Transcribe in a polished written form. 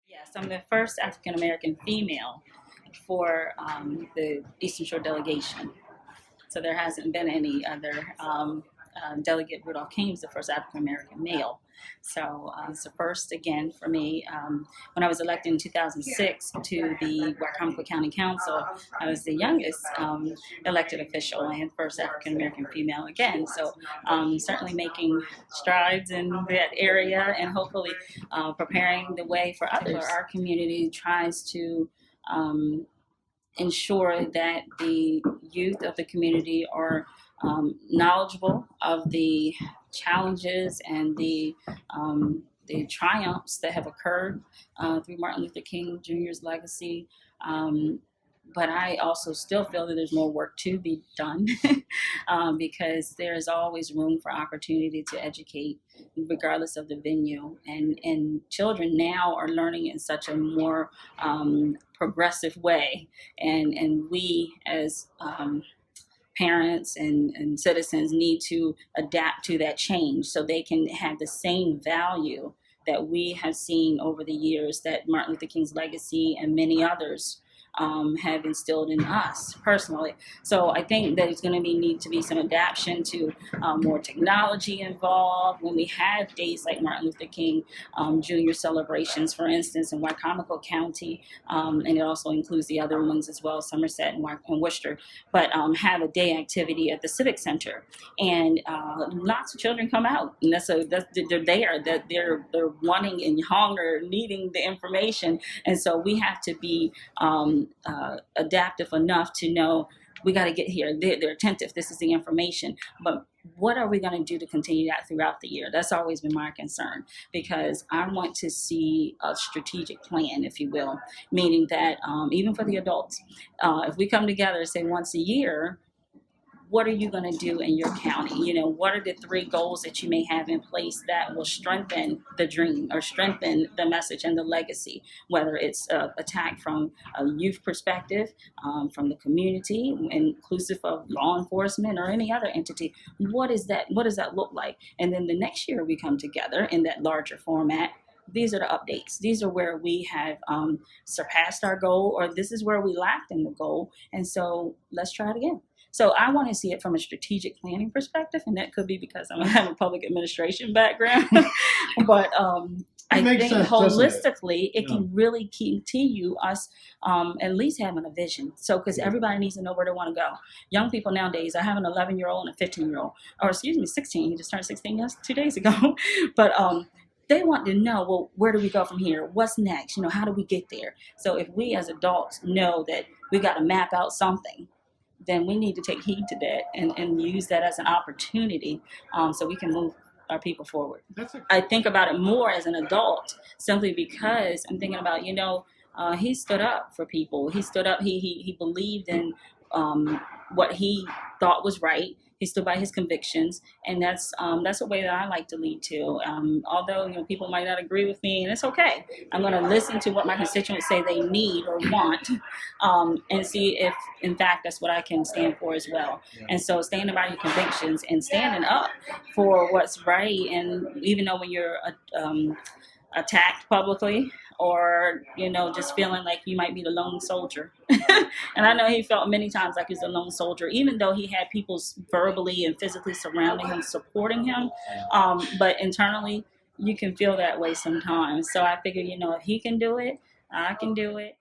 Yes, I'm the first African American female for the Eastern Shore delegation. So there hasn't been any other. Delegate Rudolph King was the first African American male. So it's the first again for me. When I was elected in 2006 to the Wycomico County Council, I was the youngest elected official and first African American female again. So certainly making strides in that area and hopefully preparing the way for others. Our community tries to ensure that the youth of the community are knowledgeable of the challenges and the triumphs that have occurred through Martin Luther King Jr.'s legacy. But I also still feel that there's more work to be done because there is always room for opportunity to educate regardless of the venue. And children now are learning in such a more progressive way. And we as parents and citizens need to adapt to that change so they can have the same value that we have seen over the years that Martin Luther King's legacy and many others have instilled in us personally. So I think that it's going to need to be some adaptation to more technology involved when we have days like Martin Luther King Jr. celebrations, for instance, in Wycomico County, and it also includes the other ones as well, Somerset and Worcester, but have a day activity at the Civic Center. And lots of children come out, and they're there, that they're wanting and hunger, needing the information. And so we have to be adaptive enough to know we got to get here. They're attentive. This is the information. But what are we going to do to continue that throughout the year? That's always been my concern, because I want to see a strategic plan, if you will, meaning that even for the adults, if we come together, say once a year, what are you going to do in your county? You know, what are the 3 goals that you may have in place that will strengthen the dream or strengthen the message and the legacy, whether it's attack from a youth perspective, from the community, inclusive of law enforcement or any other entity. What is that? What does that look like? And then the next year we come together in that larger format. These are the updates. These are where we have surpassed our goal, or this is where we lacked in the goal. And so let's try it again. So I want to see it from a strategic planning perspective, and that could be because I have a public administration background. But I think sense, holistically, it can really continue us at least having a vision. So because everybody needs to know where they want to go. Young people nowadays, I have an 11-year-old and a 15-year-old, or excuse me, 16. He just turned 16 2 days ago. But they want to know, well, where do we go from here? What's next? You know, how do we get there? So if we as adults know that we got to map out something, then we need to take heed to that and use that as an opportunity so we can move our people forward. I think about it more as an adult simply because I'm thinking about, you know, he stood up for people. He stood up. He believed in what he thought was right. He stood by his convictions, and that's a way that I like to lead to. Although, you know, people might not agree with me, and it's okay. I'm going to listen to what my constituents say they need or want, and see if, in fact, that's what I can stand for as well. And so, standing by your convictions and standing up for what's right, and even though when you're attacked publicly, or, you know, just feeling like you might be the lone soldier. And I know he felt many times like he's a lone soldier, even though he had people verbally and physically surrounding him, supporting him. But internally, you can feel that way sometimes. So I figured, you know, if he can do it, I can do it.